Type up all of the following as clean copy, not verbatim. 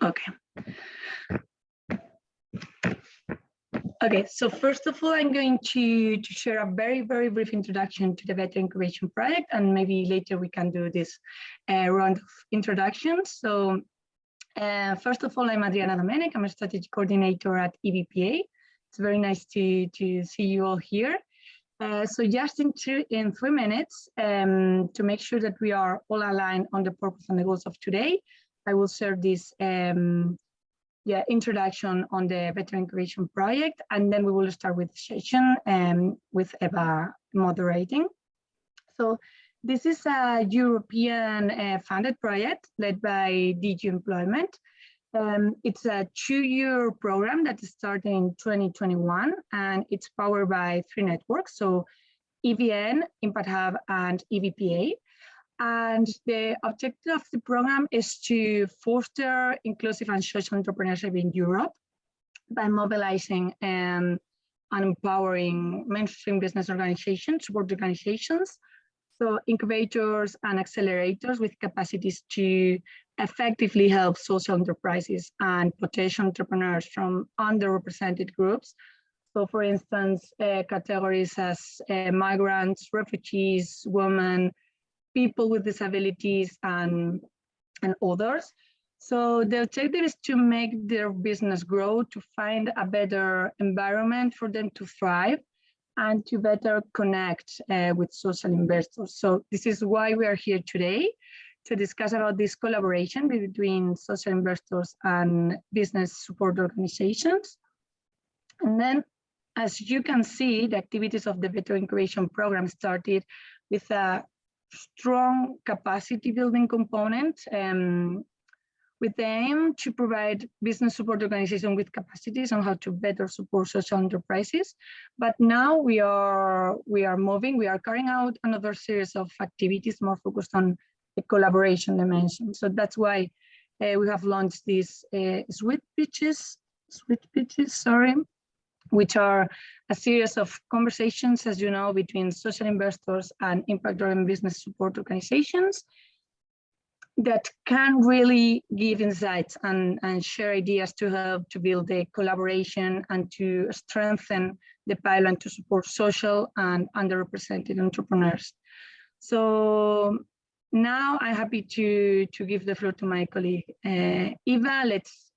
Okay. Okay, so first of all, I'm going to share a very, very brief introduction to the Better Incubation project, and maybe later we can do this round of introductions. So first of all, I'm Adriana Domenic. I'm a strategy coordinator at EBPA. It's very nice to see you all here. So just in 3 minutes, to make sure that we are all aligned on the purpose and the goals of today, I will share this introduction on the Better Incubation project, and then we will start with the session with Eva moderating. So this is a European funded project led by DG Employment. It's a 2-year program that started in 2021, and it's powered by 3 networks, so EVN, Impact Hub, and EBPA. And the objective of the program is to foster inclusive and social entrepreneurship in Europe by mobilizing and empowering mainstream business organizations, support organizations, so incubators and accelerators with capacities to effectively help social enterprises and potential entrepreneurs from underrepresented groups. So for instance, categories as migrants, refugees, women, people with disabilities, and others. So the objective is to make their business grow, to find a better environment for them to thrive, and to better connect with social investors. So this is why we are here today, to discuss about this collaboration between social investors and business support organizations. And then, as you can see, the activities of the Better Incubation program started with a strong capacity building component, with the aim to provide business support organizations with capacities on how to better support social enterprises. But now we are carrying out another series of activities more focused on the collaboration dimension. So that's why we have launched these sweet pitches, which are a series of conversations, as you know, between social investors and impact-driven business support organizations that can really give insights and share ideas to help to build the collaboration and to strengthen the pipeline to support social and underrepresented entrepreneurs. So now I'm happy to give the floor to my colleague, Eva. Let's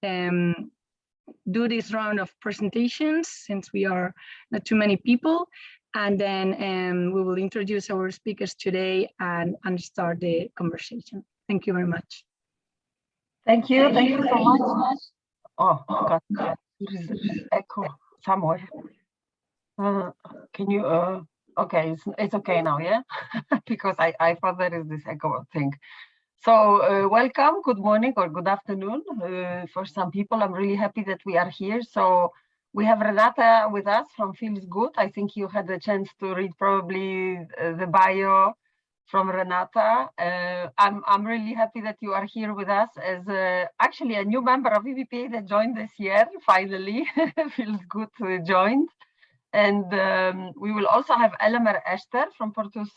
do this round of presentations since we are not too many people, and then we will introduce our speakers today and start the conversation. Thank you very much. Thank you so much. Oh God, there is echo somewhere. Can you? Okay, it's okay now, yeah. Because I thought there is this echo thing. So welcome, good morning or good afternoon for some people. I'm really happy that we are here. So we have Renata with us from FeelsGood. I think you had a chance to read probably the bio from Renata. I'm really happy that you are here with us as actually a new member of EBPA that joined this year, finally. FeelsGood joined. And we will also have Elemér Eszter from Portus,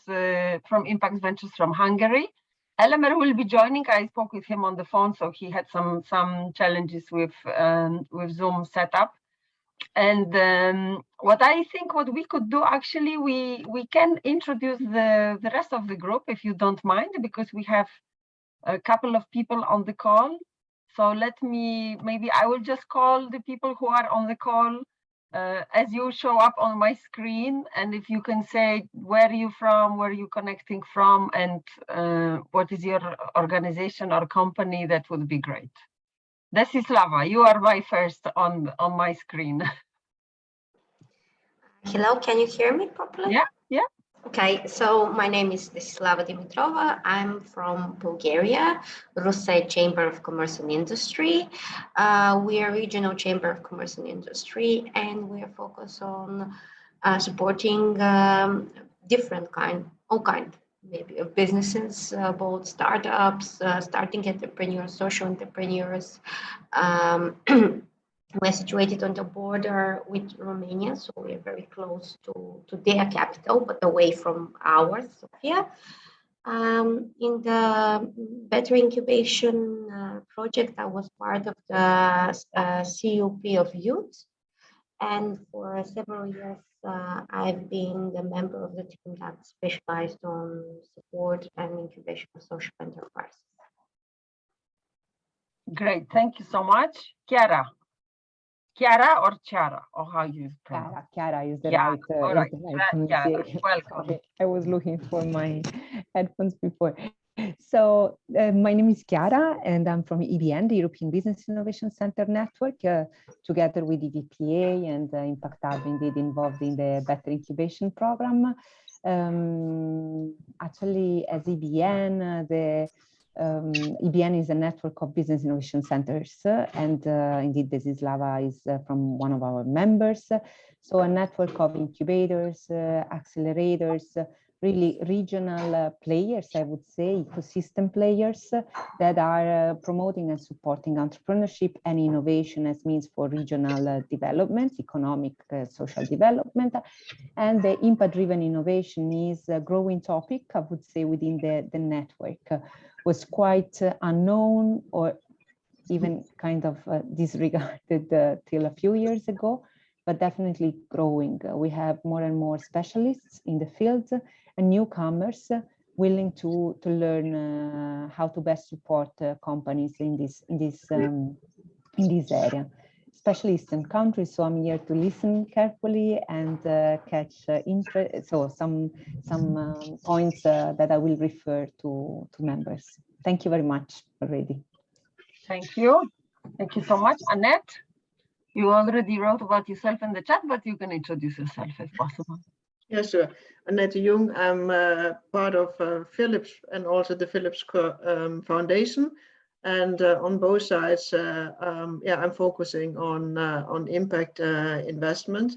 from Impact Ventures from Hungary. Elemér will be joining. I spoke with him on the phone, so he had some challenges with Zoom setup. And what we could do, actually, we can introduce the rest of the group, if you don't mind, because we have a couple of people on the call. So maybe I will just call the people who are on the call as you show up on my screen, and if you can say where are you from, where are you connecting from, and what is your organization or company, that would be great. Desislava, you are my first on my screen. Hello, can you hear me properly? Yeah. Okay, so my name is Desislava Dimitrova. I'm from Bulgaria, Russia Chamber of Commerce and Industry. We are a regional chamber of commerce and industry, and we are focused on supporting all kind maybe of businesses, both startups, starting entrepreneurs, social entrepreneurs. We're situated on the border with Romania, so we're very close to their capital, but away from ours, Sofia. In the Better Incubation project, I was part of the CUP of youth. And for several years, I've been the member of the team that specialized on support and incubation of social enterprises. Great, thank you so much. Chiara. Chiara or Chiara, or how you pronounce? Chiara is the Chiara. right Chiara, pronunciation. welcome. Okay. I was looking for my headphones before. So my name is Chiara, and I'm from EBN, the European Business Innovation Center Network, together with EVPA and Impact Hub, indeed involved in the Better Incubation program. Actually, as EBN, EBN is a network of business innovation centers, and indeed, Desislava is from one of our members. So a network of incubators, accelerators, really regional players, I would say, ecosystem players that are promoting and supporting entrepreneurship and innovation as means for regional development, economic, social development. And the impact-driven innovation is a growing topic, I would say, within the network. Was quite unknown or even kind of disregarded till a few years ago, but definitely growing. We have more and more specialists in the field and newcomers willing to learn how to best support companies in this area, especially Eastern countries. So I'm here to listen carefully and catch interest. So some points that I will refer to members. Thank you very much already. Thank you. Thank you so much. Annette, you already wrote about yourself in the chat, but you can introduce yourself if possible. Yeah, sure. Annette Jung, I'm part of Philips and also the Philips Foundation. And on both sides, I'm focusing on impact investment.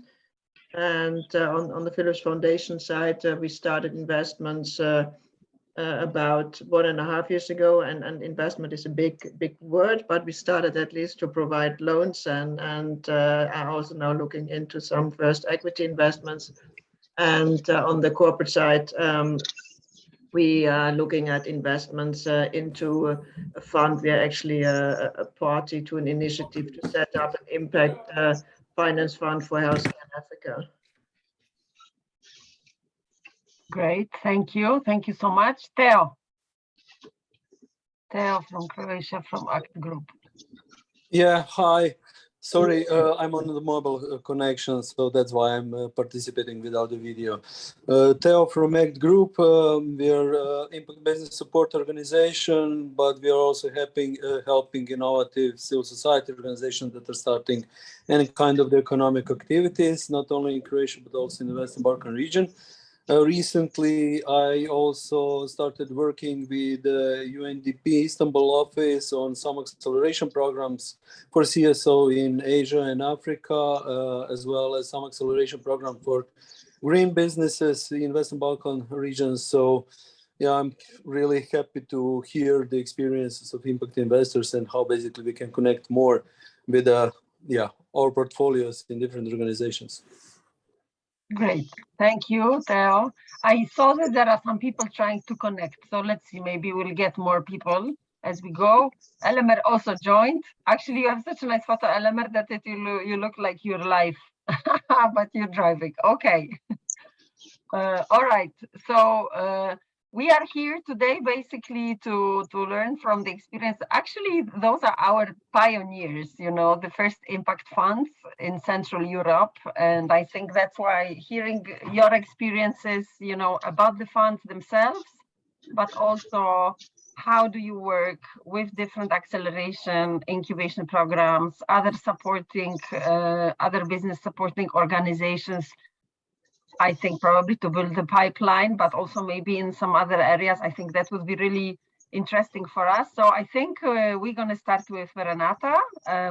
And on the Philips Foundation side, we started investments about 1.5 years ago. And investment is a big word, but we started at least to provide loans and are also now looking into some first equity investments. And on the corporate side, we are looking at investments into a fund. We are actually a party to an initiative to set up an impact finance fund for healthcare in Africa. Great, thank you. Thank you so much. Theo. Theo from Croatia, from ACT Group. Yeah, hi. Sorry, I'm on the mobile connection, so that's why I'm participating without the video. Theo from ACT Group, we are impact business support organization, but we are also helping innovative civil society organizations that are starting any kind of the economic activities, not only in Croatia, but also in the Western Balkan region. Recently, I also started working with the UNDP Istanbul office on some acceleration programs for CSO in Asia and Africa, as well as some acceleration program for green businesses in Western Balkan regions. So, yeah, I'm really happy to hear the experiences of impact investors and how basically we can connect more with our portfolios in different organizations. Great, thank you, Theo. I saw that there are some people trying to connect, so let's see, maybe we'll get more people as we go. Elemér also joined. Actually, you have such a nice photo, Elemér, that you look like you're live, but you're driving. Okay. All right, so we are here today basically to learn from the experience. Actually, those are our pioneers, you know, the first impact funds in Central Europe. And I think that's why hearing your experiences, you know, about the funds themselves, but also how do you work with different acceleration, incubation programs, other business supporting organizations, I think probably to build the pipeline, but also maybe in some other areas. I think that would be really interesting for us. So I think we're going to start with Renata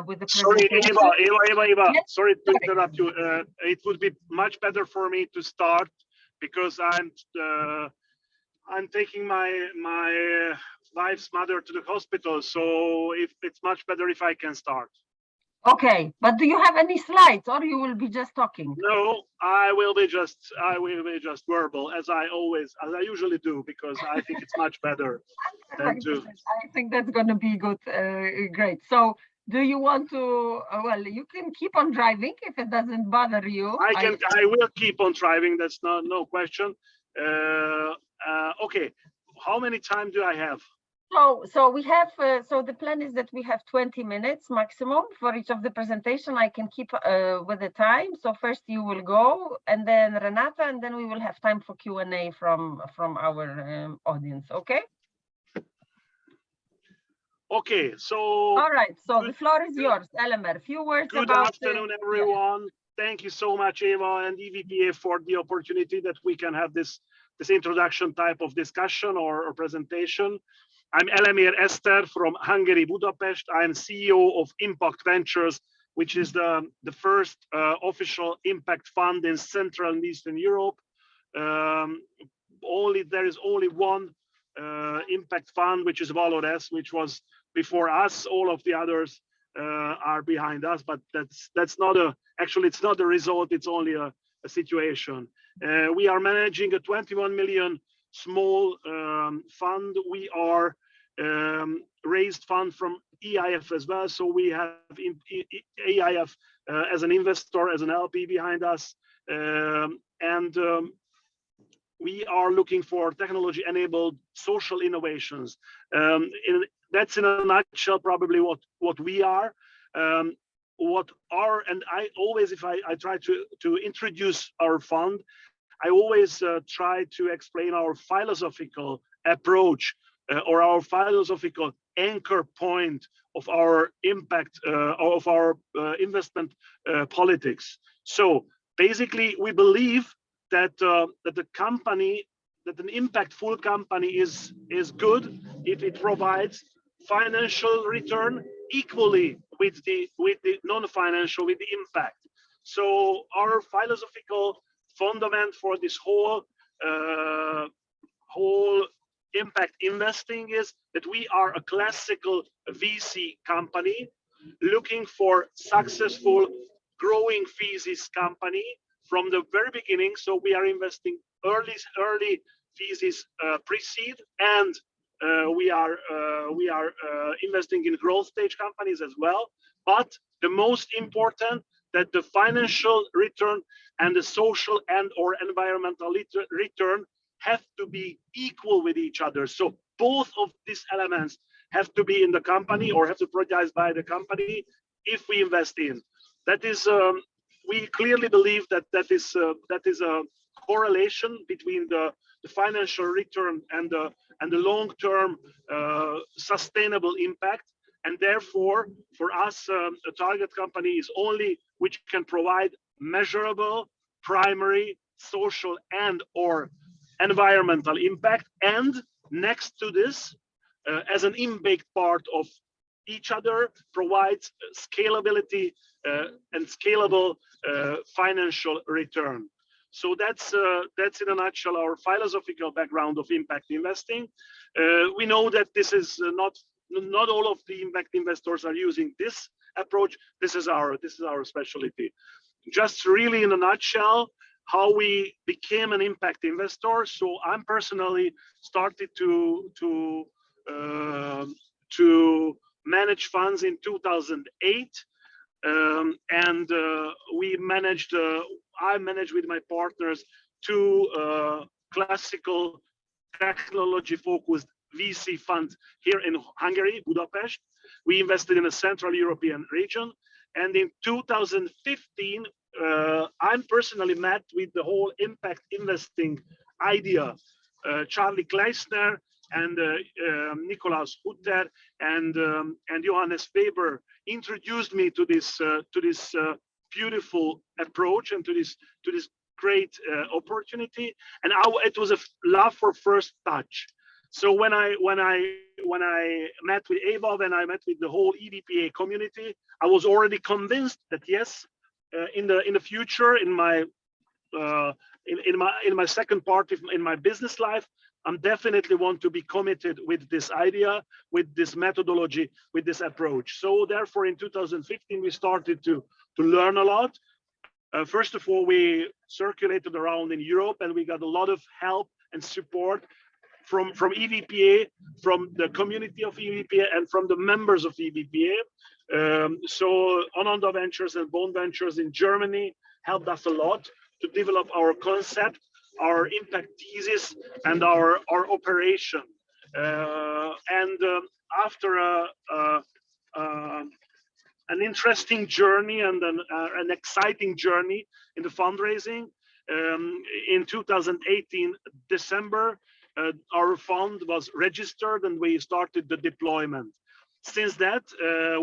with the presentation. Sorry, Eva, yes? sorry to interrupt you. It would be much better for me to start because I'm taking my wife's mother to the hospital. So if it's much better if I can start. Okay, but do you have any slides, or you will be just talking? No, I will be just verbal, as I usually do, because I think it's much better than to. I think that's going to be good. Great. So, do you want to? Well, you can keep on driving if it doesn't bother you. I will keep on driving. That's no question. Okay. How many time do I have? So we have, so the plan is that we have 20 minutes maximum for each of the presentation. I can keep with the time. So first you will go, and then Renata, and then we will have time for Q&A from our audience, okay? Okay, so. All right, so the floor is yours, Elemér. A few words about. Good afternoon, everyone. Yeah. Thank you so much, Eva and EVPA, for the opportunity that we can have this introduction type of discussion or presentation. I'm Elemér Eszter from Hungary, Budapest. I'm CEO of Impact Ventures, which is the first official impact fund in Central and Eastern Europe. There is only one impact fund, which is Valores, which was before us. All of the others are behind us, but that's not actually it's not a result. It's only a situation. We are managing a 21 million small fund. We are raised fund from EIF as well, so we have EIF as an investor, as an LP behind us, and we are looking for technology-enabled social innovations. That's in a nutshell probably what we are. And I always, if I try to introduce our fund, I always try to explain our philosophical approach or our philosophical anchor point of our impact of our investment politics. So basically, we believe that that an impactful company is good if it provides financial return equally with the non-financial, with the impact. So our philosophical fundament for this whole impact investing is that we are a classical VC company looking for successful growing thesis company from the very beginning. So we are investing early thesis pre-seed, and we are investing in growth stage companies as well. But the most important, that the financial return and the social and or environmental return have to be equal with each other. So both of these elements have to be in the company or have to be produced by the company if we invest in. That is, we clearly believe that is a correlation between the financial return and the long-term sustainable impact. And therefore, for us, a target company is only which can provide measurable primary social and or environmental impact, and next to this, as an in-baked part of each other, provides scalability and scalable financial return. So that's in a nutshell our philosophical background of impact investing. We know that this is not all of the impact investors are using this approach. This is our specialty. Just really in a nutshell, how we became an impact investor. So I'm personally started to manage funds in 2008, and I managed with my partners two classical technology-focused VC funds here in Hungary, Budapest. We invested in a Central European region, and in 2015, I'm personally met with the whole impact investing idea. Charlie Kleisner and Nikolaus Hutter and Johannes Weber introduced me to this beautiful approach and to this great opportunity. And it was a love for first touch. So when I met with Eva, when I met with the whole EVPA community, I was already convinced that yes, in the future, in my second part in my business life, I'm definitely want to be committed with this idea, with this methodology, with this approach. So therefore, in 2015, we started to learn a lot. First of all, we circulated around in Europe, and we got a lot of help and support from EVPA, from the community of EVPA, and from the members of EVPA. So Ononda Ventures and Bond Ventures in Germany helped us a lot to develop our concept, our impact thesis, and our operation. After an interesting journey and an exciting journey in the fundraising, in 2018 December, our fund was registered and we started the deployment. Since that,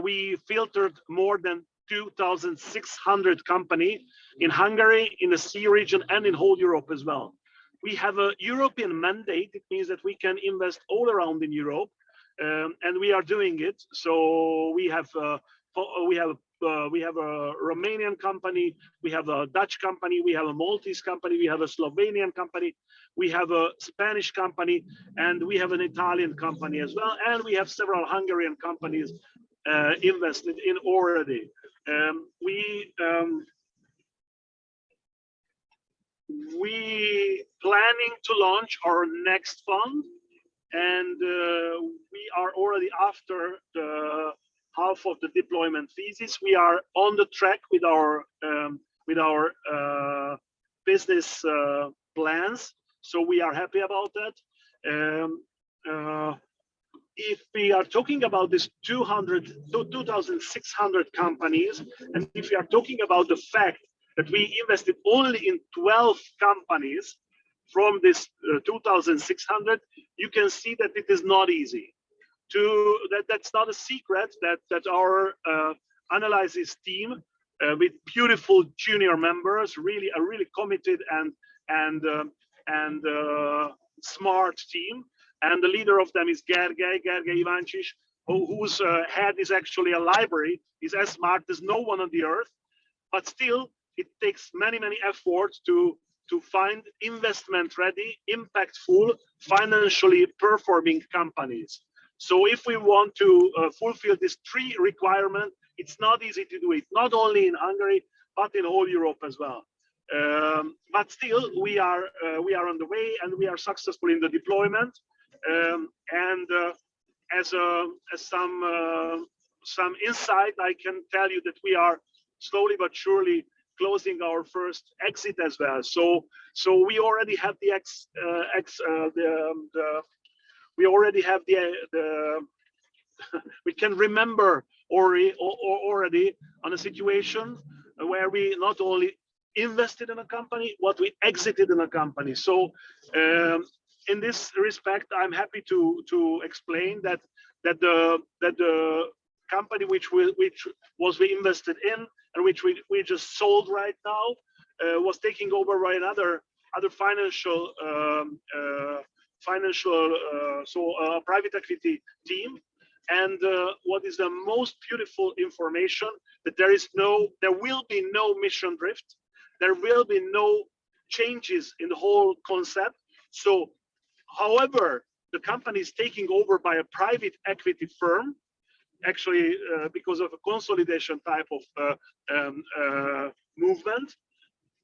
we filtered more than 2,600 companies in Hungary, in the CEE region, and in whole Europe as well. We have a European mandate. It means that we can invest all around in Europe, and we are doing it. So we have a Romanian company, we have a Dutch company, we have a Maltese company, we have a Slovenian company, we have a Spanish company, and we have an Italian company as well, and we have several Hungarian companies invested in already. We planning to launch our next fund, and we are already after the half of the deployment thesis. We are on the track with our business plans, so we are happy about that. If we are talking about this 2,600 companies, and if we are talking about the fact that we invested only in 12 companies from this 2,600, you can see that it is not easy. That's not a secret that our analysis team with beautiful junior members, really committed and smart team, and the leader of them is Gergely Ivancic, whose head is actually a library. He's as smart as no one on the earth, but still it takes many efforts to find investment ready, impactful, financially performing companies. So if we want to fulfill these three requirements, it's not easy to do it, not only in Hungary, but in whole Europe as well. But still, we are on the way, and we are successful in the deployment. As some insight, I can tell you that we are slowly but surely closing our first exit as well. So we already have we can remember already on a situation where we not only invested in a company, but we exited in a company. So in this respect, I'm happy to explain that the company which we invested in and which we just sold right now was taking over by another financial private equity team. And what is the most beautiful information, that there will be no mission drift, there will be no changes in the whole concept. So however the company is taking over by a private equity firm, actually because of a consolidation type of movement,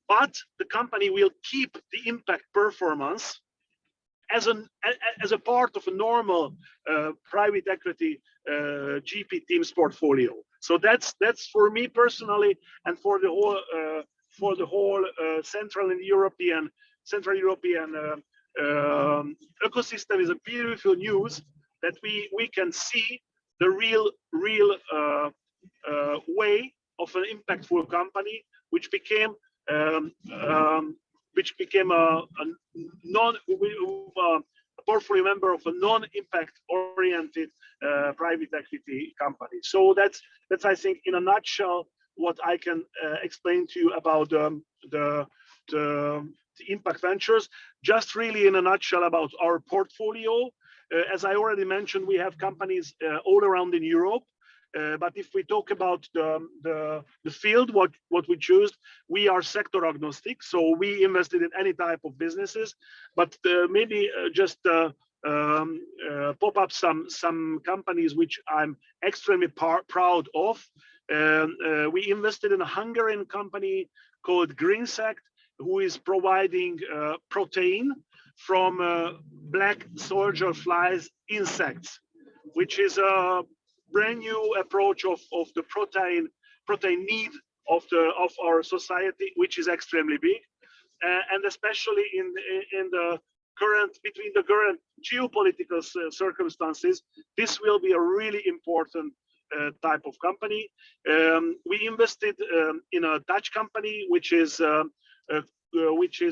but the company will keep the impact performance as a part of a normal private equity GP team's portfolio. So that's for me personally, and for the whole Central European ecosystem, is a beautiful news that we can see the real way of an impactful company, which became a portfolio member of a non-impact oriented private equity company. So that's I think in a nutshell what I can explain to you about the impact ventures. Just really in a nutshell about our portfolio. As I already mentioned, we have companies all around in Europe. But if we talk about the field, what we choose, we are sector agnostic. So we invested in any type of businesses, but maybe just pop up some companies which I'm extremely proud of. We invested in a Hungarian company called Greensect, who is providing protein from black soldier flies insects, which is a brand new approach of the protein need of our society, which is extremely big, and especially in the current geopolitical circumstances, this will be a really important type of company. We invested in a Dutch company which is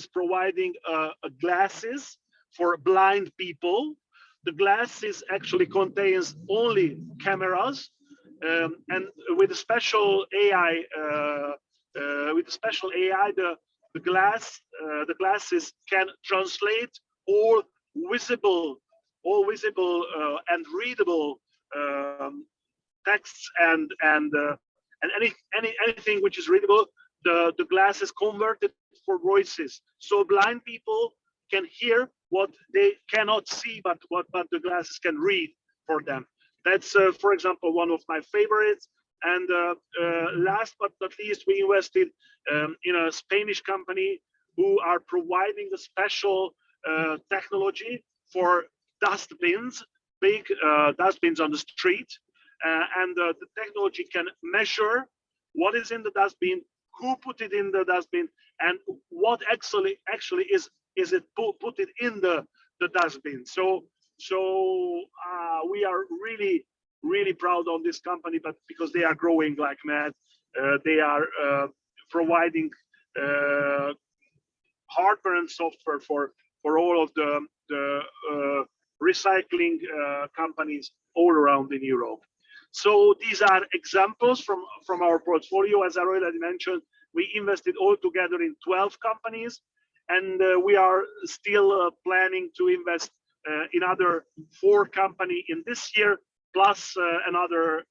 providing glasses for blind people. The glasses actually contains only cameras, and with a special AI, the glasses can translate all visible and readable texts and anything which is readable. The glasses converted for voices, so blind people can hear what they cannot see, but what the glasses can read for them. That's, for example, one of my favorites. And last but not least, we invested in a Spanish company who are providing a special technology for dustbins, big dustbins on the street. And the technology can measure what is in the dustbin, who put it in the dustbin, and what actually is it put it in the dustbin. So we are really proud of this company, but because they are growing like mad, they are providing hardware and software for all of the recycling companies all around in Europe. So these are examples from our portfolio. As I already mentioned, we invested all together in 12 companies, and we are still planning to invest in other 4 companies in this year, plus another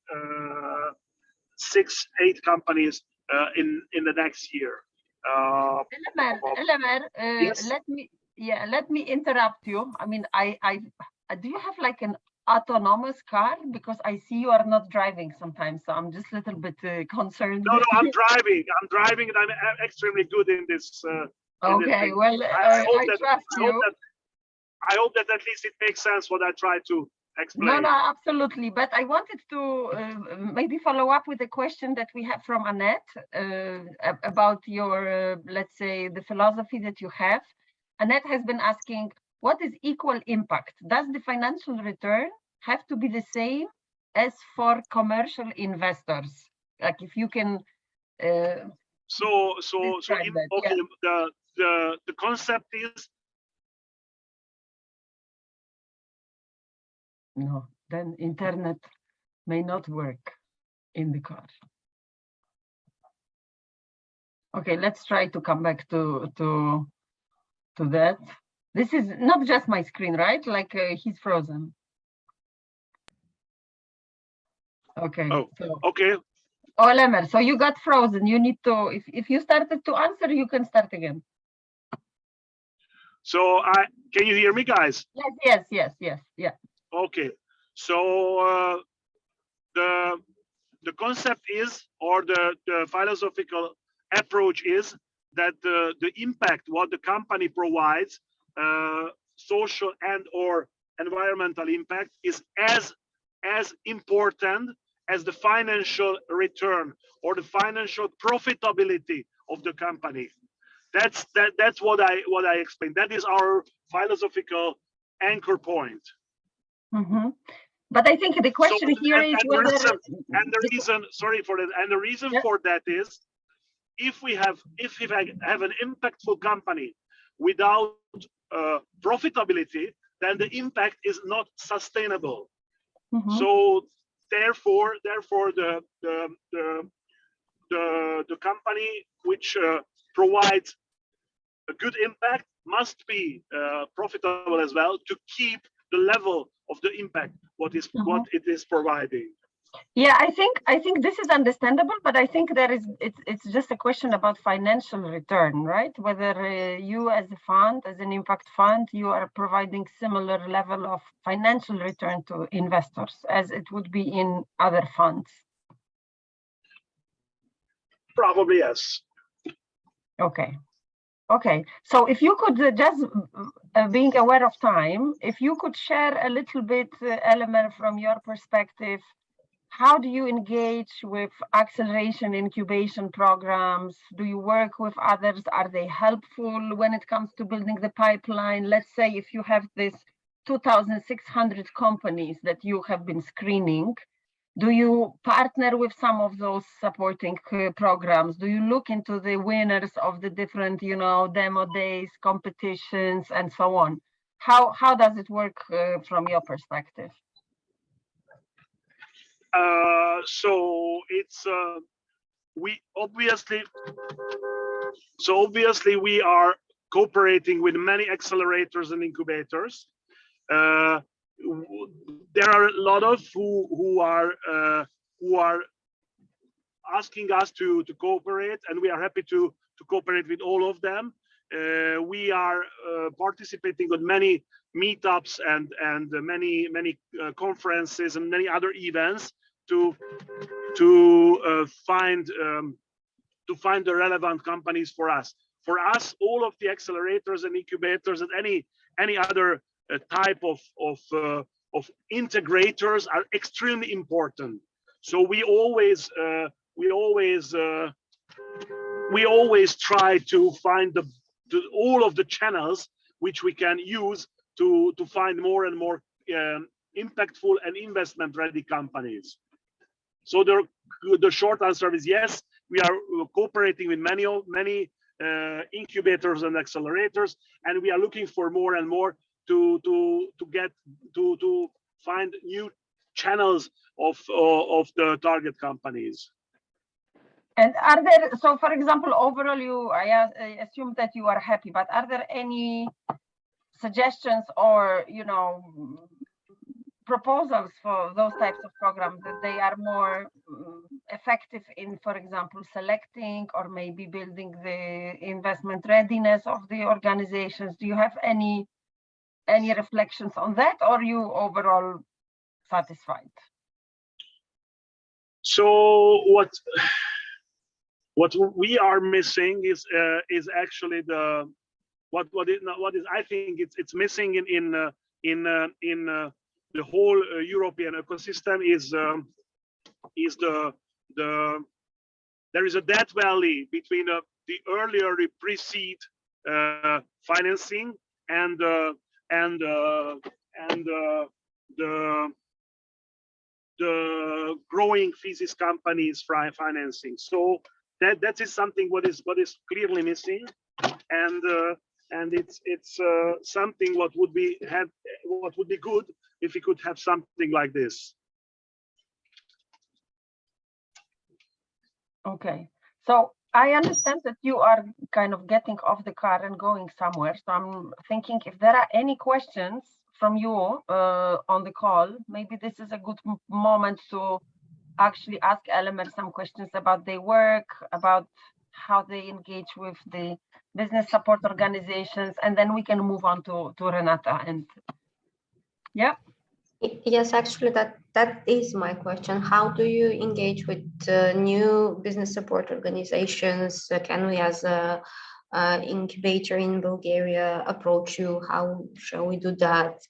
6-8 companies in the next year. Elemér, yes? let me interrupt you. I mean, do you have like an autonomous car? Because I see you are not driving sometimes, so I'm just a little bit concerned. No, I'm driving, and I'm extremely good in this. Okay, well, I trust you. I hope that at least it makes sense what I try to explain. No, absolutely. But I wanted to maybe follow up with a question that we have from Annette about your, let's say, the philosophy that you have. Annette has been asking, what is equal impact? Does the financial return have to be the same as for commercial investors? Like if you can. The concept is. No, then internet may not work in the car. Okay, let's try to come back to that. This is not just my screen, right? Like he's frozen. Okay. Oh, okay. Oh, Elemér, so you got frozen. You need to, if you started to answer, you can start again. So can you hear me, guys? Yes. Okay. So the concept is, or the philosophical approach is that the impact what the company provides, social and or environmental impact, is as important as the financial return or the financial profitability of the company. That's what I explained. That is our philosophical anchor point. Mm-hmm. But I think the question here is whether. The reason, sorry for that. And the reason for that is, if we have an impactful company without profitability, then the impact is not sustainable. Mm-hmm. So therefore the company which provides a good impact must be profitable as well to keep the level of the impact what it is providing. Yeah, I think this is understandable, but I think it's just a question about financial return, right? Whether you as a fund, as an impact fund, you are providing similar level of financial return to investors as it would be in other funds. Probably yes. Okay. Okay, so if you could just being aware of time, if you could share a little bit, Elemér, from your perspective, how do you engage with acceleration incubation programs? Do you work with others? Are they helpful when it comes to building the pipeline? Let's say if you have this 2,600 companies that you have been screening, do you partner with some of those supporting programs? Do you look into the winners of the different, demo days, competitions, and so on? How does it work from your perspective? So it's obviously we are cooperating with many accelerators and incubators. There are a lot of who are asking us to cooperate, and we are happy to cooperate with all of them. We are participating in many meetups and many conferences and many other events to find the relevant companies for us. For us, all of the accelerators and incubators and any other type of integrators are extremely important. So we always try to find all of the channels which we can use to find more and more impactful and investment ready companies. So the short answer is yes, we are cooperating with many incubators and accelerators, and we are looking for more and more to find new channels of the target companies. And are there, so for example, overall, I assume that you are happy, but are there any suggestions or, proposals for those types of programs that they are more effective in, for example, selecting or maybe building the investment readiness of the organizations? Do you have any reflections on that, or are you overall satisfied? So what we are missing is actually what is I think it's missing in the whole European ecosystem is there is a debt valley between the earlier pre-seed financing and the growing physics companies financing. So that is something what is clearly missing, and it's something what would be good if we could have something like this. Okay, so I understand that you are kind of getting off the car and going somewhere. So I'm thinking if there are any questions from you on the call, maybe this is a good moment to actually ask Elemér some questions about their work, about how they engage with the business support organizations, and then we can move on to Renata. And yeah. Yes, actually, that is my question. How do you engage with new business support organizations? Can we, as a incubator in Bulgaria, approach you? How shall we do that?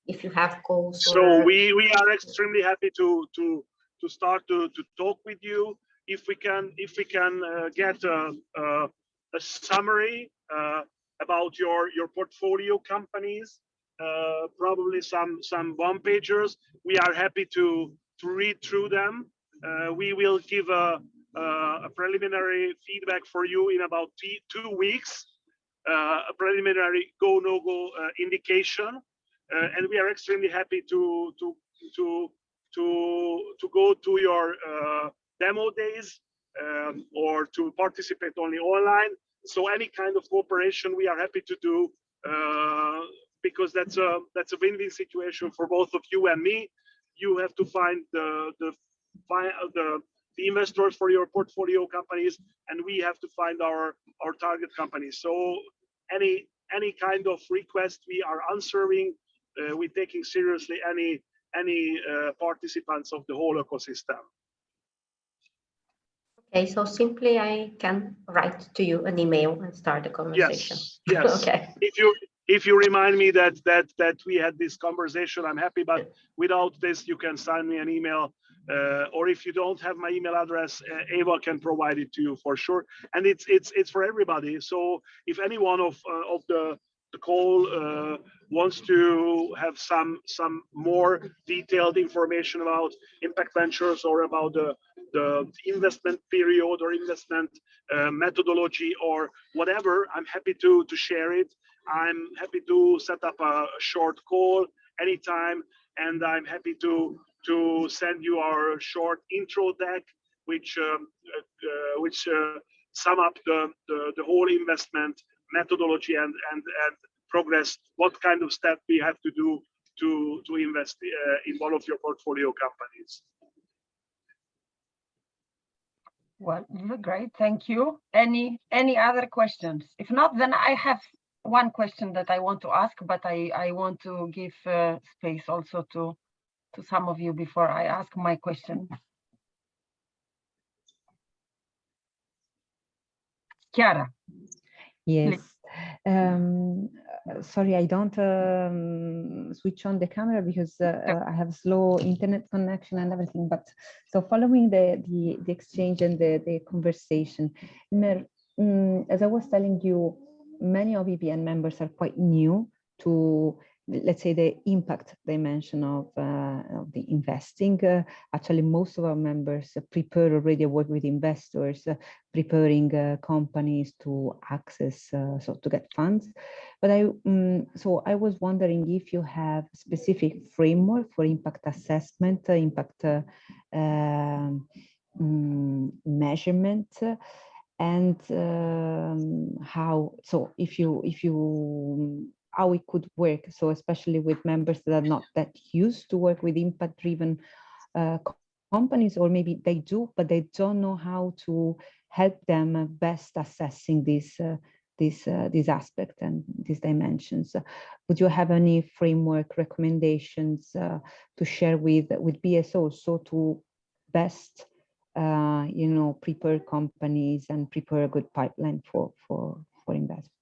If you have calls. So we are extremely happy to start to talk with you. If we can get a summary about your portfolio companies. Probably some one-pagers. We are happy to read through them. We will give a preliminary feedback for you in about 2 weeks, a preliminary go/no-go indication, and we are extremely happy to go to your demo days or to participate only online. So any kind of cooperation we are happy to do. Because that's a win-win situation for both of you and me. You have to find the find the investors for your portfolio companies, and we have to find our target companies. So any kind of request we are answering. We're taking seriously any participants of the whole ecosystem. Okay, so simply I can write to you an email and start the conversation. Yes. Okay. If you remind me that we had this conversation, I'm happy. But without this, you can send me an email, or if you don't have my email address, Eva can provide it to you for sure. And it's for everybody. So if any one of the call wants to have some more detailed information about impact ventures or about the investment period or investment methodology or whatever, I'm happy to share it. I'm happy to set up a short call anytime, and I'm happy to send you our short intro deck, which sum up the whole investment methodology and progress, what kind of step we have to do to invest in one of your portfolio companies. Well, great, thank you. Any other questions? If not, then I have one question that I want to ask, but I want to give space also to some of you before I ask my question. Chiara. Yes. Sorry, I don't switch on the camera because I have slow internet connection and everything. But so following the exchange and the conversation, as I was telling you, many of EBN members are quite new to, let's say, the impact dimension of the investing. Actually, most of our members prepare already work with investors, preparing companies to access, so to get funds. But so I was wondering if you have specific framework for impact assessment, impact measurement, and how. So if you how it could work, so especially with members that are not that used to work with impact-driven companies, or maybe they do, but they don't know how to help them best assessing this aspect and these dimensions. Would you have any framework recommendations to share with BSO, so to best prepare companies and prepare a good pipeline for investment?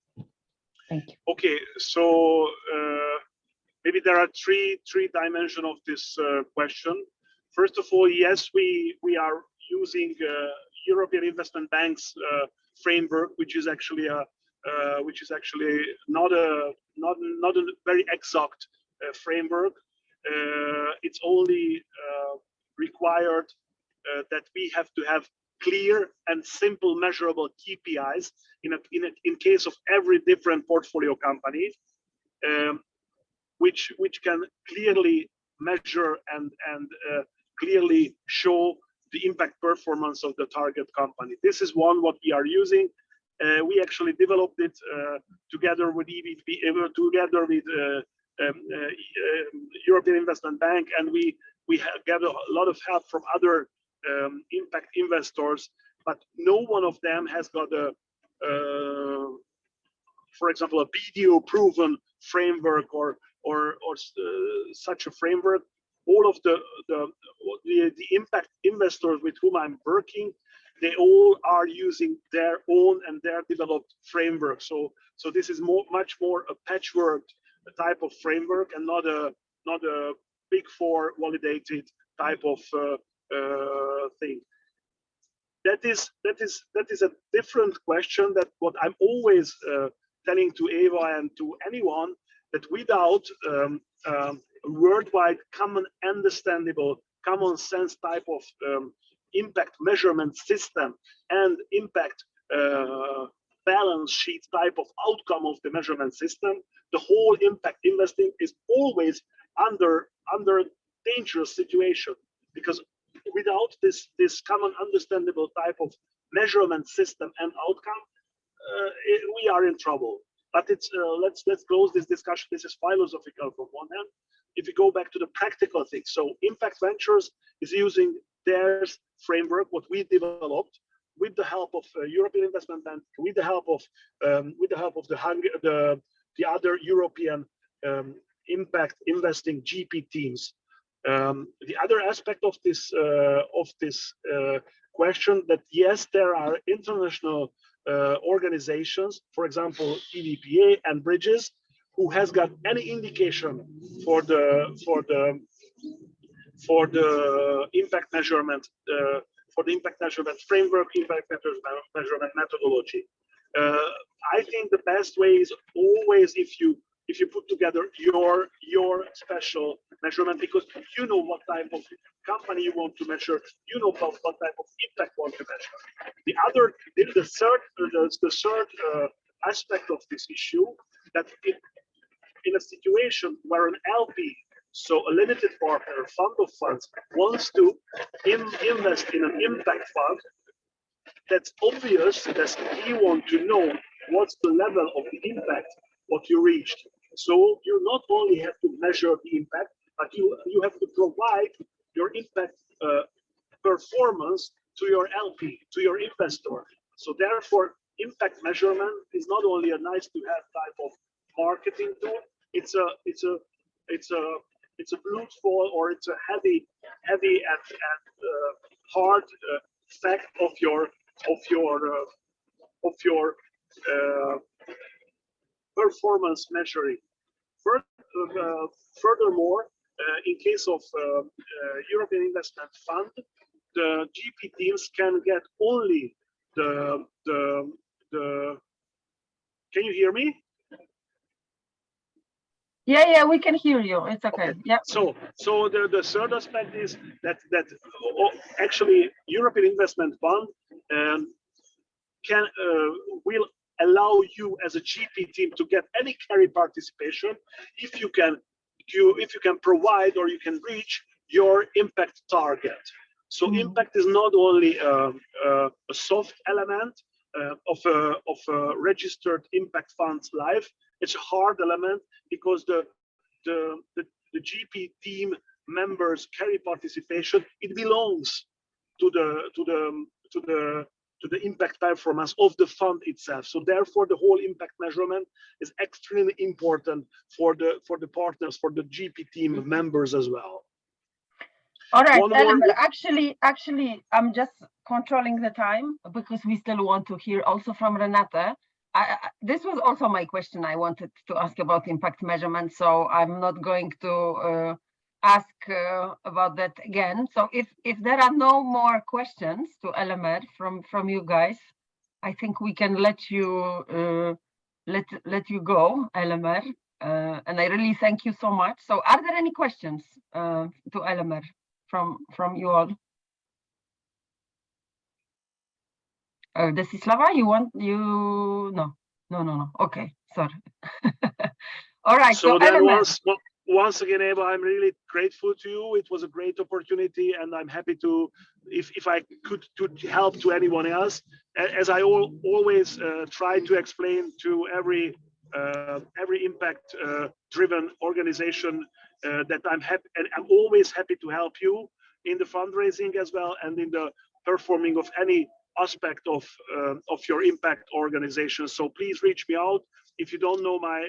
Thank you. Okay, so maybe there are three dimensions of this question. First of all, yes, we are using European Investment Bank's framework, which is actually not a very exact framework. It's only required that we have to have clear and simple measurable KPIs in case of every different portfolio company, which can clearly measure and clearly show the impact performance of the target company. This is what we are using. We actually developed it together with EVP, together with European Investment Bank, and we have gathered a lot of help from other impact investors, but no one of them has got for example, a BDO proven framework or such a framework. All of the impact investors with whom I'm working, they all are using their own and their developed framework. So this is much more a patchwork type of framework and not a Big Four validated type of thing. That is a different question. That what I'm always telling to Eva and to anyone, that without worldwide common understandable common sense type of impact measurement system and impact balance sheet type of outcome of the measurement system, the whole impact investing is always under dangerous situation, because without this common understandable type of measurement system and outcome, we are in trouble. But it's let's close this discussion. This is philosophical from one hand. If you go back to the practical thing, so impact ventures is using there's framework what we developed with the help of European Investment Bank, with the help of the other European impact investing GP teams. The other aspect of this question, that yes, there are international organizations, for example, EDPA and Bridges, who has got any indication for the impact measurement framework, impact measurement methodology. I think the best way is always if you put together your special measurement, because you know what type of company you want to measure, you know what type of impact you want to measure. The third aspect of this issue, that in a situation where an LP, so a limited partner fund of funds, wants to invest in an impact fund, that's obvious that he wants to know what's the level of the impact what you reached. So you not only have to measure the impact, but you have to provide your impact performance to your LP, to your investor. So therefore, impact measurement is not only a nice to have type of marketing tool, it's a brutal, or it's a heavy and hard fact of your performance measuring. Furthermore, in case of European Investment Fund, the GP teams can get only the. Can you hear me? Yeah, we can hear you. It's okay. Yeah. So the third aspect is that actually European Investment Fund will allow you as a GP team to get any carry participation if you can provide or you can reach your impact target. So impact is not only a soft element of a registered impact fund's life. It's a hard element, because the GP team members' carry participation, it belongs to the impact performance of the fund itself. So therefore, the whole impact measurement is extremely important for the partners, for the GP team members as well. All right, Elemér, actually, I'm just controlling the time because we still want to hear also from Renata. This was also my question I wanted to ask about impact measurement, so I'm not going to ask about that again. So if there are no more questions to Elemér from you guys, I think we can let you go, Elemér. And I really thank you so much. So are there any questions to Elemér from you all? Desislava, no. Okay, sorry. All right. So there was, once again, Eva, I'm really grateful to you. It was a great opportunity, and I'm happy to, if I could help to anyone else. As I always try to explain to every impact-driven organization, that I'm happy, and I'm always happy to help you in the fundraising as well, and in the performing of any aspect of your impact organization. So please reach me out if you don't know my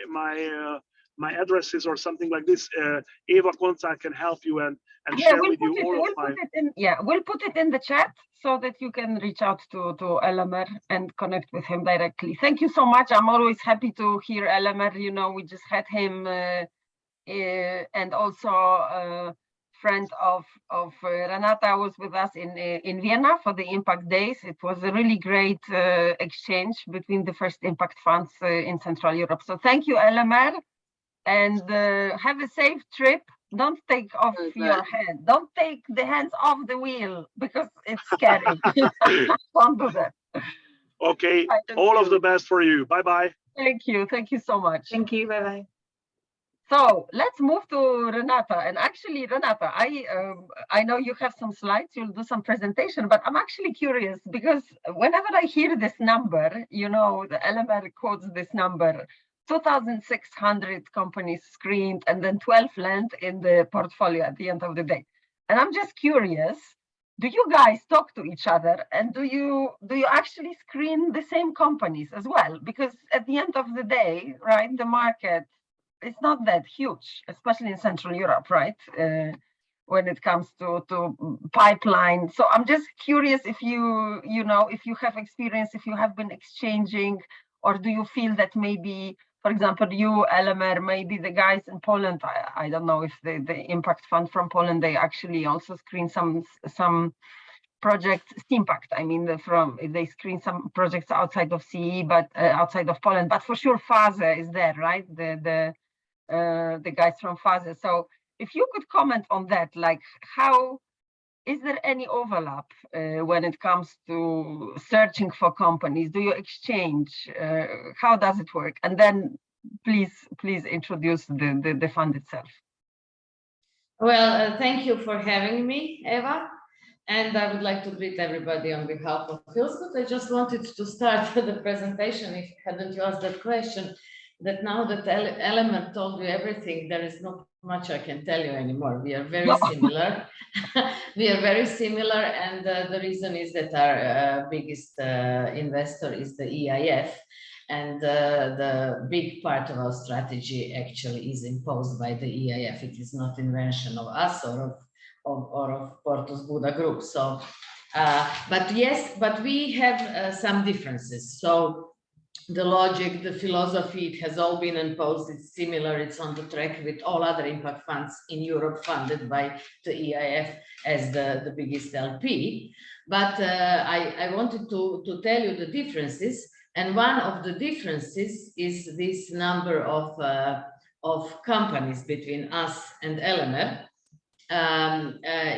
addresses or something like this. Eva Konca can help you and share with you all of my. We'll put it in the chat so that you can reach out to Elemér and connect with him directly. Thank you so much. I'm always happy to hear Elemér. You know, we just had him and also friend of Renata was with us in Vienna for the Impact Days. It was a really great exchange between the first impact funds in Central Europe. So thank you, Elemér, and have a safe trip. Don't take off your hand. Don't take the hands off the wheel because it's scary. Don't do that. Okay. All of the best for you. Bye-bye. Thank you. Thank you so much. Thank you. Bye-bye. So let's move to Renata. And actually, Renata, I know you have some slides, you'll do some presentation, but I'm actually curious because whenever I hear this number, you know, the Elemér quotes this number, 2,600 companies screened and then 12 land in the portfolio at the end of the day. And I'm just curious, do you guys talk to each other, and do you actually screen the same companies as well? Because at the end of the day, right, the market is not that huge, especially in Central Europe, right? When it comes to pipeline. So I'm just curious if if you have experience, if you have been exchanging, or do you feel that maybe, for example, you, Elemér, maybe the guys in Poland, I don't know if the impact fund from Poland, they actually also screen some projects, Steampact, I mean, they screen some projects outside of CE, but outside of Poland, but for sure FASE is there, right? The guys from FASE. So if you could comment on that, like how, is there any overlap when it comes to searching for companies? Do you exchange? How does it work? And then please introduce the fund itself. Well, thank you for having me, Eva. And I would like to greet everybody on behalf of FeelsGood. I just wanted to start the presentation, if hadn't you asked that question, that now that Elemér told you everything, there is not much I can tell you anymore. We are very similar. We are very similar, and the reason is that our biggest investor is the EIF, and the big part of our strategy actually is imposed by the EIF. It is not invention of us or of Portus Buda Group. So, but yes, but we have some differences. So the logic, the philosophy, it has all been imposed. It's similar. It's on the track with all other impact funds in Europe funded by the EIF as the biggest LP. But I wanted to tell you the differences. And one of the differences is this number of companies between us and Elemér.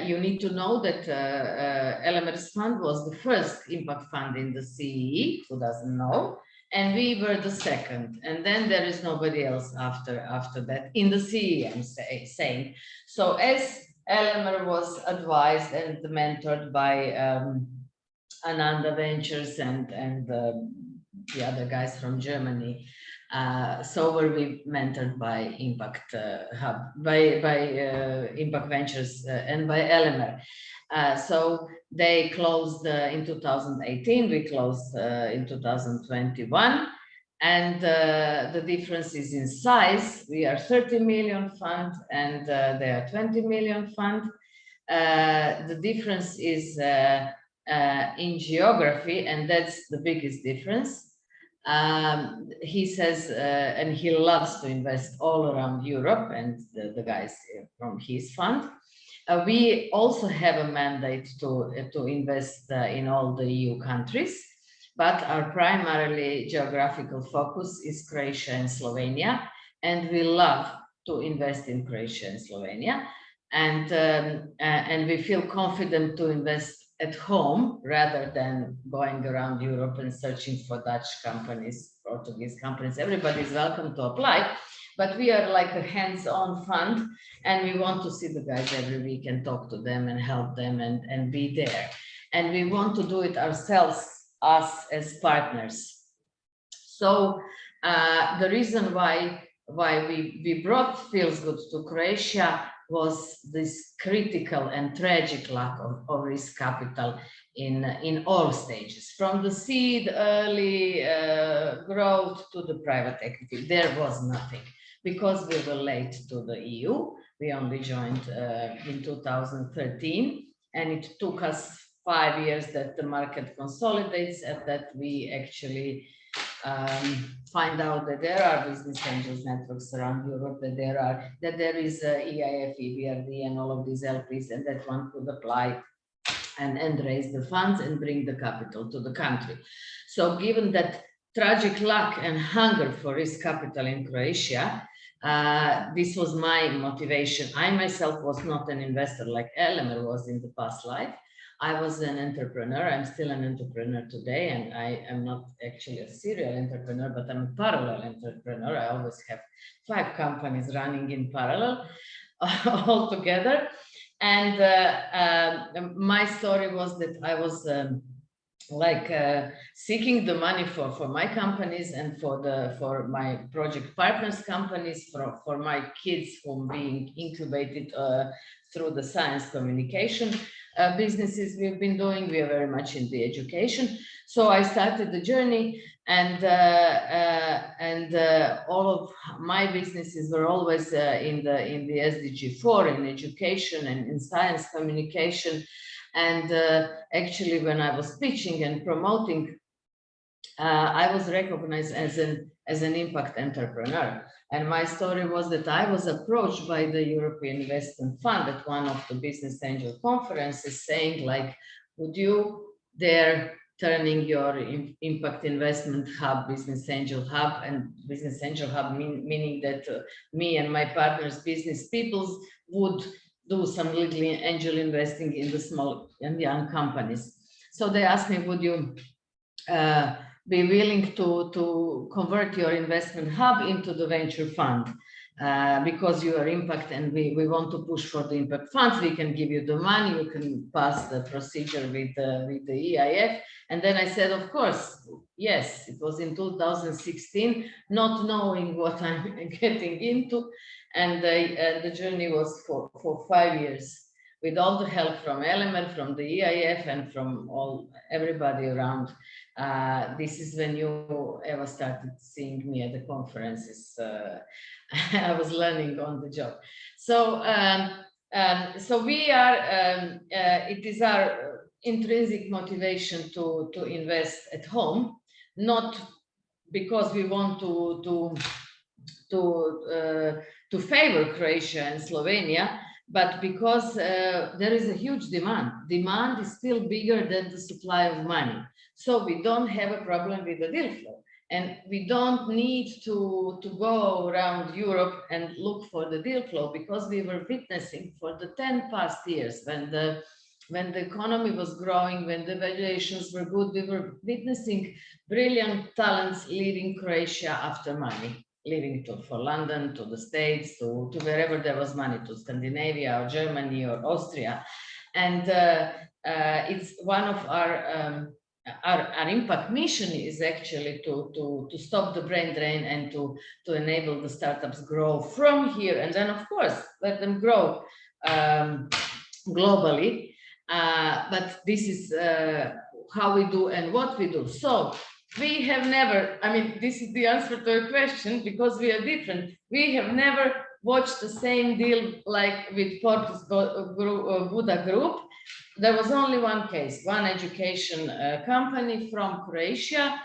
You need to know that Elemér's fund was the first impact fund in the CEE, who doesn't know, and we were the second, and then there is nobody else after that in the CEE, I'm saying. So as Elemér was advised and mentored by Ananda Ventures and the other guys from Germany, so were we mentored by Impact Hub, by Impact Ventures and by Elemér. So they closed in 2018, we closed in 2021, and the difference is in size. We are 30 million fund and they are 20 million fund. The difference is in geography, and that's the biggest difference. He says, and he loves to invest all around Europe, and the guys from his fund. We also have a mandate to invest in all the EU countries, but our primarily geographical focus is Croatia and Slovenia, and we love to invest in Croatia and Slovenia, and we feel confident to invest at home rather than going around Europe and searching for Dutch companies, Portuguese companies. Everybody is welcome to apply, but we are like a hands-on fund, and we want to see the guys every week and talk to them and help them and be there. And we want to do it ourselves, us as partners. So the reason why we brought FeelsGood to Croatia was this critical and tragic lack of risk capital in all stages, from the seed, early growth to the private equity. There was nothing, because we were late to the EU. We only joined in 2013, and it took us 5 years that the market consolidates and that we actually find out that there are business angels networks around Europe, that there is EIF, EBRD, and all of these LPs, and that one could apply and raise the funds and bring the capital to the country. So given that tragic lack and hunger for risk capital in Croatia, this was my motivation. I myself was not an investor like Elemér was in the past life. I was an entrepreneur. I'm still an entrepreneur today, and I am not actually a serial entrepreneur, but I'm a parallel entrepreneur. I always have 5 companies running in parallel all together. And my story was that I was seeking the money for my companies and for my project partners companies, for my kids who being incubated through the science communication businesses we've been doing. We are very much in the education. So I started the journey, and all of my businesses were always in the SDG 4, in education and in science communication. And actually, when I was pitching and promoting, I was recognized as an impact entrepreneur. And my story was that I was approached by the European Investment Fund at one of the business angel conferences, saying like, would you dare turning your impact investment hub, business angel hub, and business angel hub meaning that me and my partners, business people, would do some little angel investing in the small and young companies. So they asked me, would you be willing to convert your investment hub into the venture fund, because you are impact and we want to push for the impact funds. We can give you the money, you can pass the procedure with the EIF. And then I said, of course, yes. It was in 2016, not knowing what I'm getting into, and the journey was for 5 years, with all the help from Elemér, from the EIF, and from everybody around. This is when you, Eva, started seeing me at the conferences. I was learning on the job. So, so we are, it is our intrinsic motivation to invest at home, not because we want to favor Croatia and Slovenia, but because there is a huge demand. Demand is still bigger than the supply of money. So we don't have a problem with the deal flow. And we don't need to go around Europe and look for the deal flow, because we were witnessing for the 10 past years, when the economy was growing, when the valuations were good, we were witnessing brilliant talents leaving Croatia after money, leaving for London, to the States, to wherever there was money, to Scandinavia or Germany or Austria. And it's one of our impact mission is actually to stop the brain drain and to enable the startups grow from here, and then of course let them grow globally. But this is how we do and what we do. So we have never, I mean, this is the answer to your question, because we are different. We have never watched the same deal like with Portus Buda Group. There was only one case, one education company from Croatia.